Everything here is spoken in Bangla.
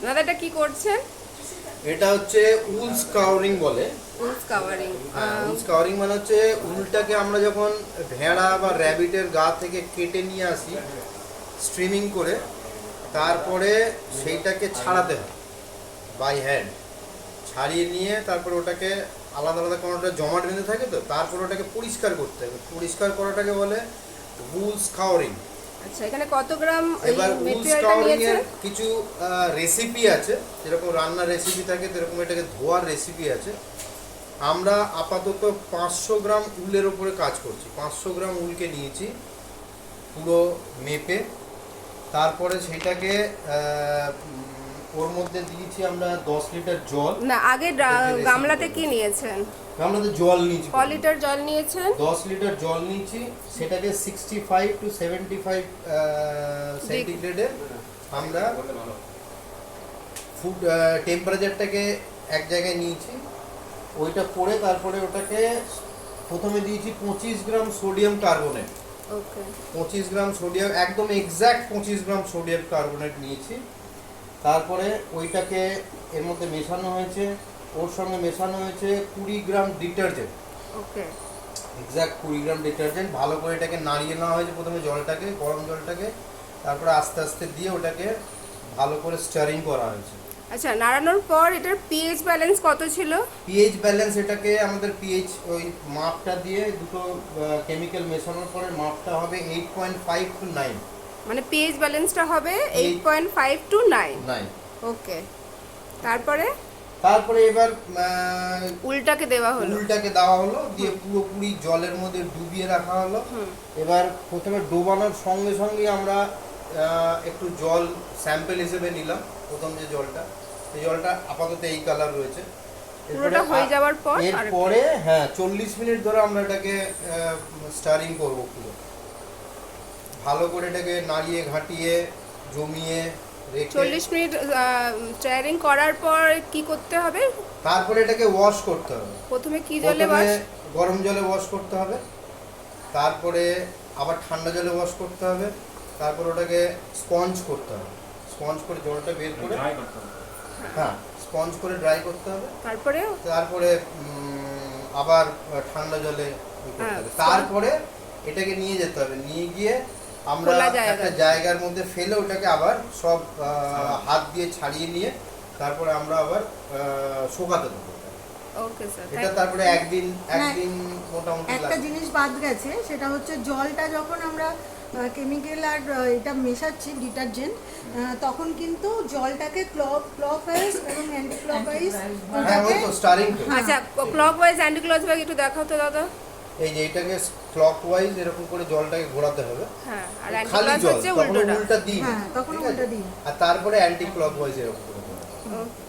দাদা এটা কি করছেন? এটা হচ্ছে উল স্কাউরিং বলে। উল কাভারিং। উল স্কাউরিং মানে হচ্ছে উলটাকে আমরা যখন ভেড়া বা র্যাবিটের গা থেকে কেটে নিয়ে আসি স্ট্রিমিং করে, তারপরে সেইটাকে ছাড়াতে হয় বাই হ্যান্ড। ছাড়িয়ে নিয়ে তারপরে ওটাকে আলাদা আলাদা কোনোটা জমাট বেঁধে থাকে, তো তারপর ওটাকে পরিষ্কার করতে হবে। পরিষ্কার করাটাকে বলে উল স্কাউরিং। আচ্ছা, এখানে কত গ্রাম এই এবার উল মেটেরিয়ালটা স্কাউরিং নিয়েছেন? এর কিছু রেসিপি আছে, যেরকম রান্নার রেসিপি থাকে সেরকম এটাকে ধোয়ার রেসিপি আছে। আমরা আপাতত 500 গ্রাম উলের ওপরে কাজ করছি। 500 গ্রাম উলকে নিয়েছি পুরো মেপে, তারপরে সেইটাকে ওর মধ্যে দিয়েছি আমরা 10 লিটার জল। না, আগে গামলাতে কি নিয়েছেন? গামলাতে জল নিয়েছি। ক লিটার জল নিয়েছেন? 10 লিটার জল নিয়েছি, সেটাকে 65 টু 75 সেন্টিগ্রেডে আমরা ফুড টেম্পারেচারটাকে এক জায়গায় নিয়েছি। ওইটা করে তারপরে ওটাকে প্রথমে দিয়েছি 25 গ্রাম সোডিয়াম কার্বনেট। ওকে। 25 গ্রাম সোডিয়াম, একদম এক্স্যাক্ট 25 গ্রাম সোডিয়াম কার্বনেট নিয়েছি। তারপরে ওইটাকে এর মধ্যে মেশানো হয়েছে, ওর সঙ্গে মেশানো হয়েছে 20 গ্রাম ডিটারজেন্ট। ওকে। এক্স্যাক্ট 20 গ্রাম ডিটারজেন্ট। ভালো করে এটাকে নাড়িয়ে নেওয়া হয়েছে প্রথমে জলটাকে, গরম জলটাকে, তারপরে আস্তে আস্তে দিয়ে ওটাকে ভালো করে স্টারিং করা হয়েছে। আচ্ছা, নাড়ানোর পর এটার পিএইচ ব্যালেন্স কত ছিল? পিএইচ ব্যালেন্স, এটাকে আমাদের পিএইচ ওই মাপটা দিয়ে দুটো কেমিক্যাল মেশানোর পরে মাপটা হবে 8.5 টু 9। মানে পিএইচ ব্যালেন্সটা হবে 8.5 টু 9। ওকে। তারপরে এবার উলটাকে দেওয়া হলো। উলটাকে দেওয়া হলো, দিয়ে পুরোপুরি জলের মধ্যে ডুবিয়ে রাখা হলো। এবার প্রথমে ডোবানোর সঙ্গে সঙ্গে আমরা একটু জল স্যাম্পল হিসেবে নিলাম। প্রথম যে জলটা, সেই জলটা আপাতত এই কালার রয়েছে। পুরোটা হয়ে যাওয়ার পর এরপরে 40 মিনিট ধরে আমরা এটাকে স্টারিং করব পুরো ভালো করে, এটাকে নাড়িয়ে ঘাটিয়ে জমিয়ে রেখে 40 মিনিট স্টারিং করার পর কি করতে হবে? তারপরে এটাকে ওয়াশ করতে হবে। প্রথমে কি জলে ওয়াশ? গরম জলে ওয়াশ করতে হবে, তারপরে আবার ঠান্ডা জলে ওয়াশ করতে হবে, তারপর ওটাকে স্পঞ্জ করতে হবে। স্পঞ্জ করে জলটা বের করে স্পঞ্জ করে ড্রাই করতে হবে। তারপরে আবার ঠান্ডা জলে করতে হবে। তারপরে এটাকে নিয়ে যেতে হবে, নিয়ে গিয়ে আমরা একটা জায়গার মধ্যে ফেলে ওটাকে আবার সব হাত দিয়ে ছাড়িয়ে নিয়ে তারপরে আমরা আবার শুকাতে দেবো। Okay sir. এটা তারপরে একদিন মোটামুটি একটা জিনিস বাদ গেছে, সেটা হচ্ছে জলটা যখন আমরা কেমিক্যাল আর এটা মেশাচ্ছি ডিটারজেন্ট, তখন কিন্তু জলটাকে ক্লকওয়াইজ এবং অ্যান্টি ক্লকওয়াইজ স্টারিং। আচ্ছা, ক্লকওয়াইজ অ্যান্টি ক্লকওয়াইজ একটু দেখাও তো দাদা। এই যে এটাকে ক্লকওয়াইজ এরকম করে জলটাকে ঘোরাতে হবে। হ্যাঁ, আর অ্যান্টি খালি ক্লকওয়াইজ জল, হচ্ছে তখন উল্টোটা। উল্টা দিই। তখন উল্টা দিই। আর তারপরে অ্যান্টি ক্লকওয়াইজ এরকম করে। ওকে।